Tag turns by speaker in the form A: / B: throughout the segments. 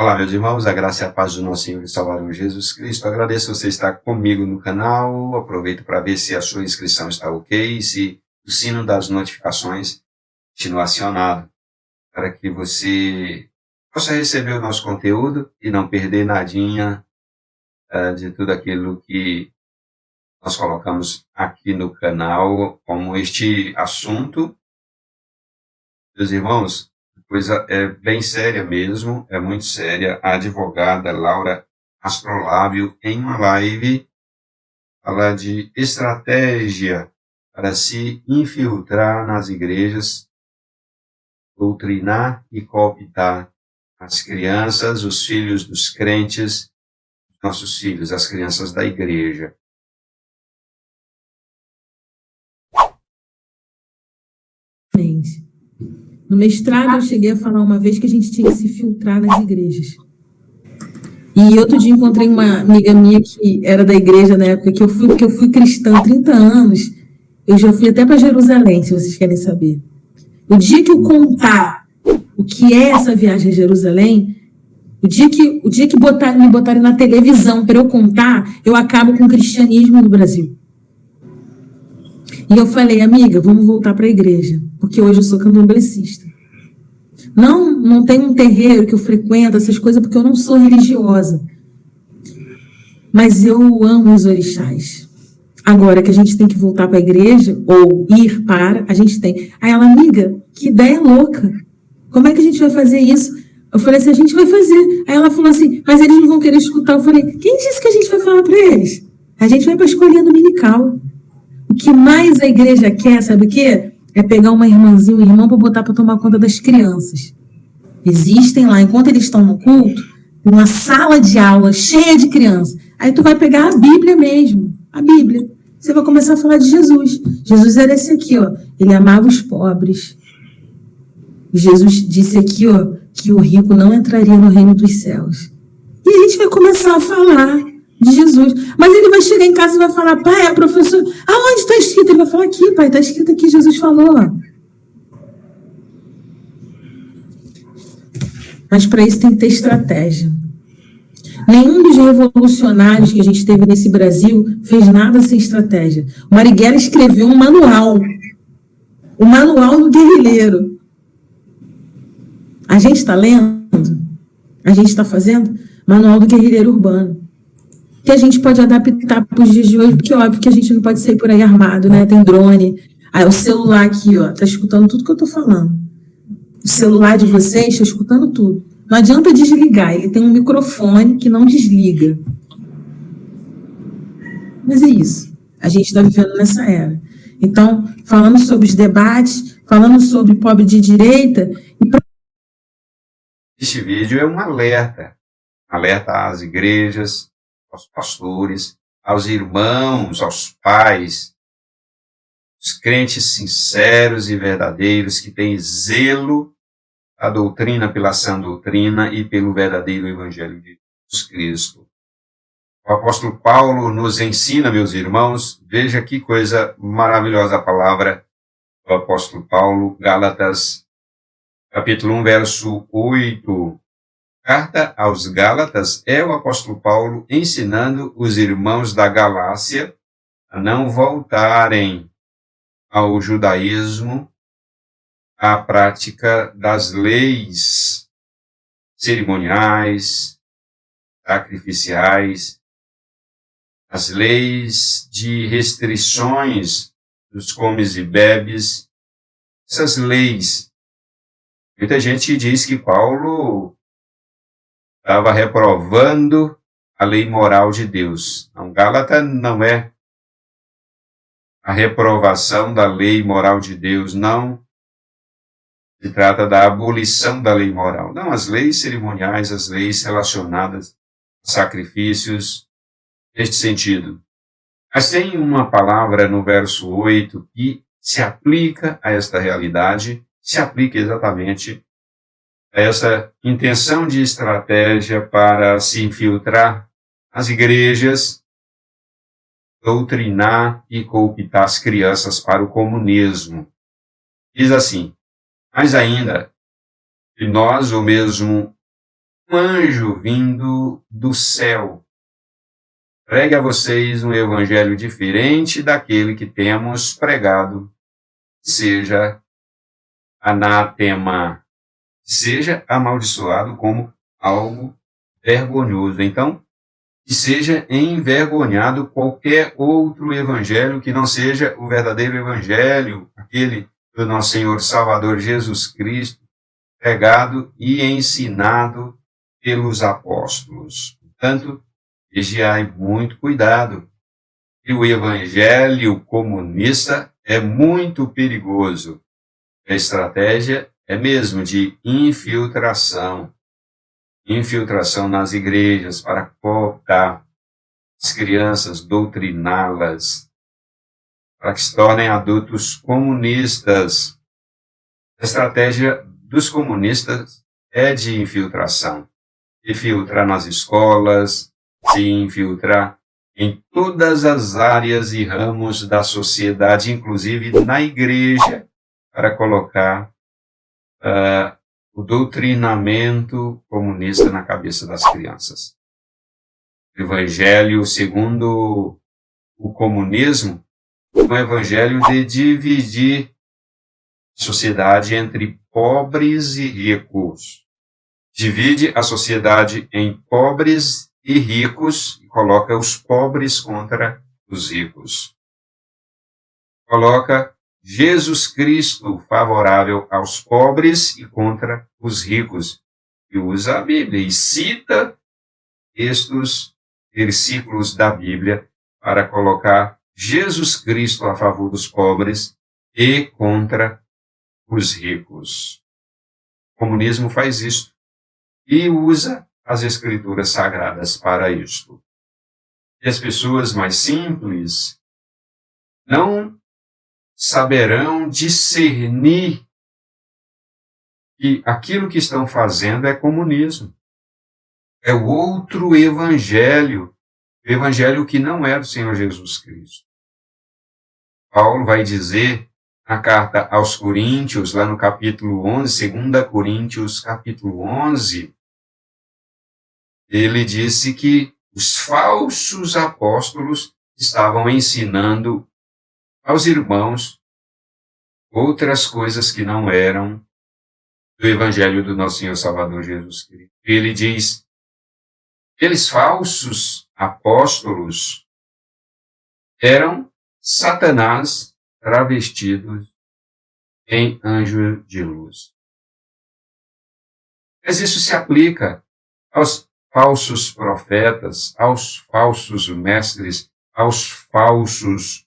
A: Olá, meus irmãos, a graça e a paz do nosso Senhor e Salvador Jesus Cristo. Agradeço você estar comigo no canal. Aproveito para ver se a sua inscrição está ok, se o sino das notificações continua acionado, para que você possa receber o nosso conteúdo e não perder nadinha de tudo aquilo que nós colocamos aqui no canal, como este assunto. Meus irmãos, a coisa é bem séria mesmo, é muito séria. A advogada Laura Astrolábio, em uma live, fala de estratégia para se infiltrar nas igrejas, doutrinar e cooptar as crianças, os filhos dos crentes, nossos filhos, as crianças da igreja.
B: No mestrado, eu cheguei a falar uma vez que a gente tinha que se filtrar nas igrejas. E outro dia encontrei uma amiga minha que era da igreja na época que eu fui cristã há 30 anos. Eu já fui até para Jerusalém, se vocês querem saber. O dia que eu contar o que é essa viagem a Jerusalém, o dia que me botarem na televisão para eu contar, eu acabo com o cristianismo no Brasil. E eu falei, amiga, vamos voltar para a igreja, porque hoje eu sou candomblessista. Não tem um terreiro que eu frequento, essas coisas, porque eu não sou religiosa. Mas eu amo os orixás. Agora que a gente tem que voltar para a igreja, ou ir para, a gente tem. Aí ela, amiga, que ideia louca. Como é que a gente vai fazer isso? Eu falei assim, a gente vai fazer. Aí ela falou assim, mas eles não vão querer escutar. Eu falei, quem disse que a gente vai falar para eles? A gente vai para a escolinha dominical. O que mais a igreja quer, sabe o quê? É pegar uma irmãzinha, um irmão para botar para tomar conta das crianças. Existem lá, enquanto eles estão no culto, uma sala de aula cheia de crianças. Aí tu vai pegar a Bíblia mesmo, a Bíblia. Você vai começar a falar de Jesus. Jesus era esse aqui, ó. Ele amava os pobres. Jesus disse aqui, ó, que o rico não entraria no reino dos céus. E a gente vai começar a falar de Jesus. Mas ele vai chegar em casa e vai falar, pai, professor, aonde está escrito? Ele vai falar aqui, pai, está escrito aqui, Jesus falou. Mas para isso tem que ter estratégia. Nenhum dos revolucionários que a gente teve nesse Brasil fez nada sem estratégia. O Marighella escreveu um manual. O manual do guerrilheiro. A gente está lendo? A gente está fazendo? Manual do guerrilheiro urbano. Que a gente pode adaptar para os dias de hoje, porque óbvio que a gente não pode sair por aí armado, né? Tem drone. Aí o celular aqui, ó, tá escutando tudo que eu tô falando. O celular de vocês está escutando tudo. Não adianta desligar, ele tem um microfone que não desliga. Mas é isso. A gente está vivendo nessa era. Então, falando sobre os debates, falando sobre pobre de direita...
A: Este vídeo é um alerta. Alerta às igrejas, aos pastores, aos irmãos, aos pais, os crentes sinceros e verdadeiros que têm zelo a doutrina pela sã doutrina e pelo verdadeiro evangelho de Jesus Cristo. O apóstolo Paulo nos ensina, meus irmãos, veja que coisa maravilhosa a palavra do apóstolo Paulo, Gálatas, capítulo 1, verso 8. Carta aos Gálatas é o apóstolo Paulo ensinando os irmãos da Galácia a não voltarem ao judaísmo, à prática das leis cerimoniais, sacrificiais, as leis de restrições dos comes e bebes, essas leis. Muita gente diz que Paulo estava reprovando a lei moral de Deus. Não, Gálata não é a reprovação da lei moral de Deus, não se trata da abolição da lei moral. Não, as leis cerimoniais, as leis relacionadas a sacrifícios, neste sentido. Mas tem uma palavra no verso 8 que se aplica a esta realidade, se aplica exatamente a essa intenção de estratégia para se infiltrar nas igrejas, doutrinar e cooptar as crianças para o comunismo. Diz assim, mas ainda, que nós, ou mesmo um anjo vindo do céu pregue a vocês um evangelho diferente daquele que temos pregado, seja anátema, seja amaldiçoado como algo vergonhoso. Então, que seja envergonhado qualquer outro evangelho que não seja o verdadeiro evangelho, aquele do nosso Senhor Salvador Jesus Cristo, pregado e ensinado pelos apóstolos. Portanto, vigiai muito cuidado, que o evangelho comunista é muito perigoso. A estratégia é mesmo de infiltração nas igrejas para cooptar as crianças, doutriná-las, para que se tornem adultos comunistas. A estratégia dos comunistas é de infiltração. Infiltrar nas escolas, se infiltrar em todas as áreas e ramos da sociedade, inclusive na igreja, para colocar o doutrinamento comunista na cabeça das crianças. O evangelho, segundo o comunismo, é um evangelho de dividir a sociedade entre pobres e ricos. Divide a sociedade em pobres e ricos e coloca os pobres contra os ricos. Coloca Jesus Cristo favorável aos pobres e contra os ricos. E usa a Bíblia e cita estes versículos da Bíblia para colocar Jesus Cristo a favor dos pobres e contra os ricos. O comunismo faz isto e usa as Escrituras Sagradas para isto. E as pessoas mais simples não saberão discernir que aquilo que estão fazendo é comunismo. É o outro evangelho, o evangelho que não é do Senhor Jesus Cristo. Paulo vai dizer na carta aos Coríntios, lá no capítulo 11, 2 Coríntios, capítulo 11, ele disse que os falsos apóstolos estavam ensinando aos irmãos outras coisas que não eram do evangelho do nosso Senhor Salvador Jesus Cristo. Ele diz, aqueles falsos apóstolos eram Satanás travestidos em anjo de luz. Mas isso se aplica aos falsos profetas, aos falsos mestres, aos falsos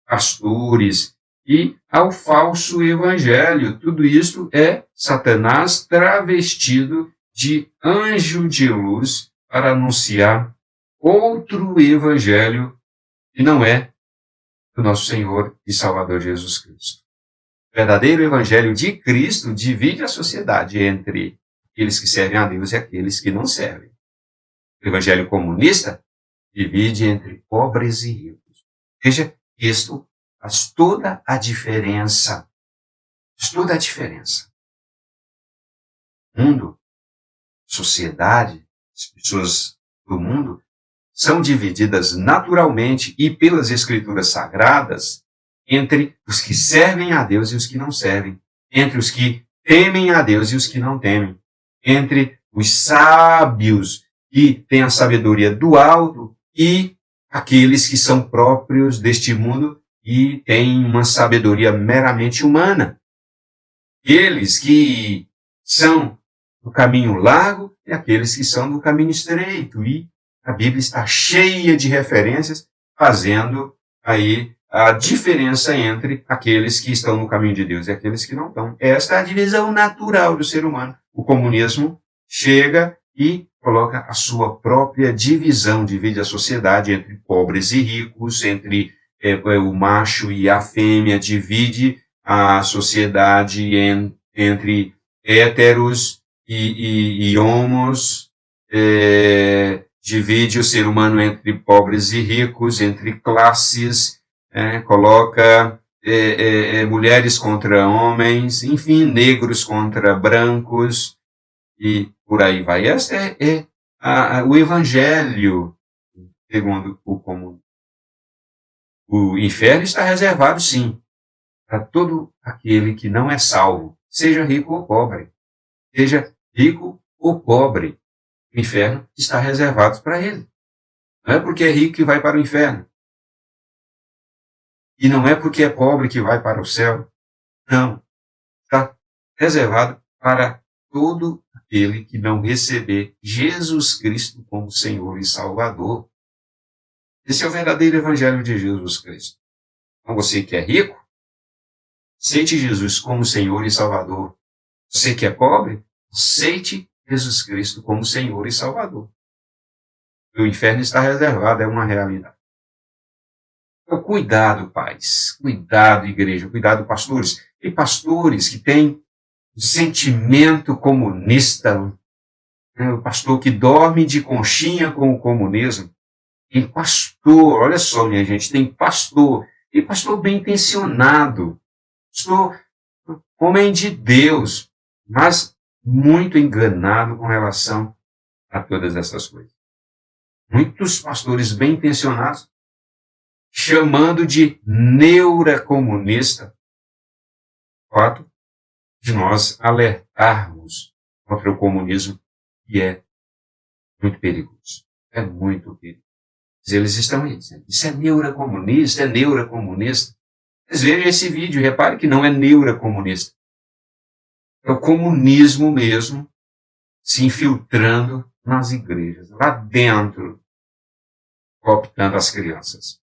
A: pastores e ao falso evangelho. Tudo isso é Satanás travestido de anjo de luz para anunciar outro evangelho que não é do nosso Senhor e Salvador Jesus Cristo. O verdadeiro evangelho de Cristo divide a sociedade entre aqueles que servem a Deus e aqueles que não servem. O evangelho comunista divide entre pobres e ricos. Veja, isto faz toda a diferença. Faz toda a diferença. Mundo, sociedade, as pessoas do mundo são divididas naturalmente e pelas Escrituras Sagradas entre os que servem a Deus e os que não servem, entre os que temem a Deus e os que não temem, entre os sábios que têm a sabedoria do alto e aqueles que são próprios deste mundo e têm uma sabedoria meramente humana. Aqueles que são do caminho largo e aqueles que são do caminho estreito. E a Bíblia está cheia de referências fazendo aí a diferença entre aqueles que estão no caminho de Deus e aqueles que não estão. Esta é a divisão natural do ser humano. O comunismo chega e coloca a sua própria divisão, divide a sociedade entre pobres e ricos, entre o macho e a fêmea, divide a sociedade entre héteros e homos, divide o ser humano entre pobres e ricos, entre classes, coloca mulheres contra homens, enfim, negros contra brancos, e por aí vai. Este é o evangelho segundo o comum. O inferno está reservado, sim, para todo aquele que não é salvo, seja rico ou pobre. Seja rico ou pobre, o inferno está reservado para ele. Não é porque é rico que vai para o inferno. E não é porque é pobre que vai para o céu. Não. Está reservado para todo aquele que não receber Jesus Cristo como Senhor e Salvador. Esse é o verdadeiro evangelho de Jesus Cristo. Então você que é rico, aceite Jesus como Senhor e Salvador. Você que é pobre, aceite Jesus Cristo como Senhor e Salvador. O inferno está reservado, é uma realidade. Então, cuidado, pais. Cuidado, igreja. Cuidado, pastores. Tem pastores que têm um sentimento comunista. Né? O pastor que dorme de conchinha com o comunismo. Tem pastor, olha só, minha gente, tem pastor bem intencionado, pastor homem de Deus, mas muito enganado com relação a todas essas coisas. Muitos pastores bem intencionados, chamando de neuracomunista, o fato de nós alertarmos contra o comunismo, que é muito perigoso. É muito perigoso. Eles estão aí dizendo, isso é neuracomunista, é neuracomunista. Vocês vejam esse vídeo, repare que não é neuracomunista. É o comunismo mesmo se infiltrando nas igrejas, lá dentro, cooptando as crianças.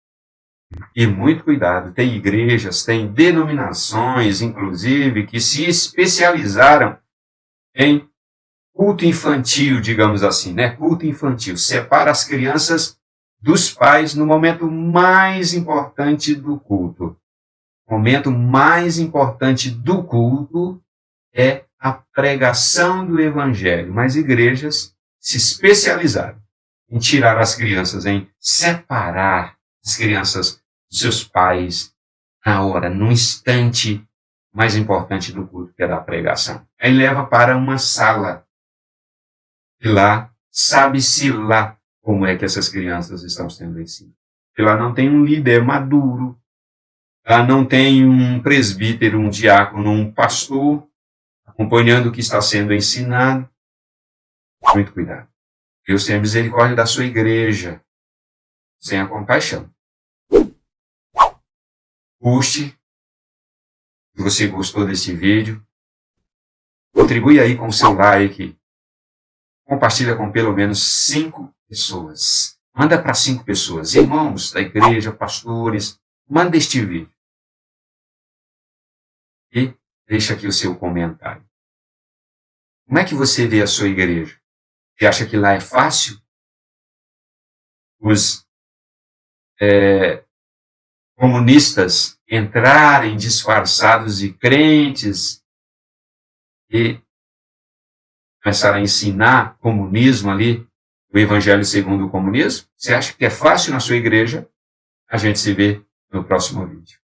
A: E muito cuidado, tem igrejas, tem denominações, inclusive, que se especializaram em culto infantil, digamos assim, né? Culto infantil. Separa as crianças dos pais no momento mais importante do culto. O momento mais importante do culto é a pregação do evangelho. Mas igrejas se especializaram em tirar as crianças, em separar as crianças dos seus pais na hora, no instante mais importante do culto, que é da pregação. Aí leva para uma sala. E lá, sabe-se lá como é que essas crianças estão sendo ensinadas. E lá não tem um líder maduro, lá não tem um presbítero, um diácono, um pastor acompanhando o que está sendo ensinado. Muito cuidado. Deus tenha misericórdia da sua igreja, sem a compaixão. Curte, se você gostou desse vídeo, contribui aí com o seu like, compartilha com pelo menos 5 pessoas. Manda para 5 pessoas, irmãos da igreja, pastores, manda este vídeo. E deixa aqui o seu comentário. Como é que você vê a sua igreja? Você acha que lá é fácil? Os comunistas entrarem disfarçados de crentes e começar a ensinar comunismo ali, o evangelho segundo o comunismo? Você acha que é fácil na sua igreja? A gente se vê no próximo vídeo.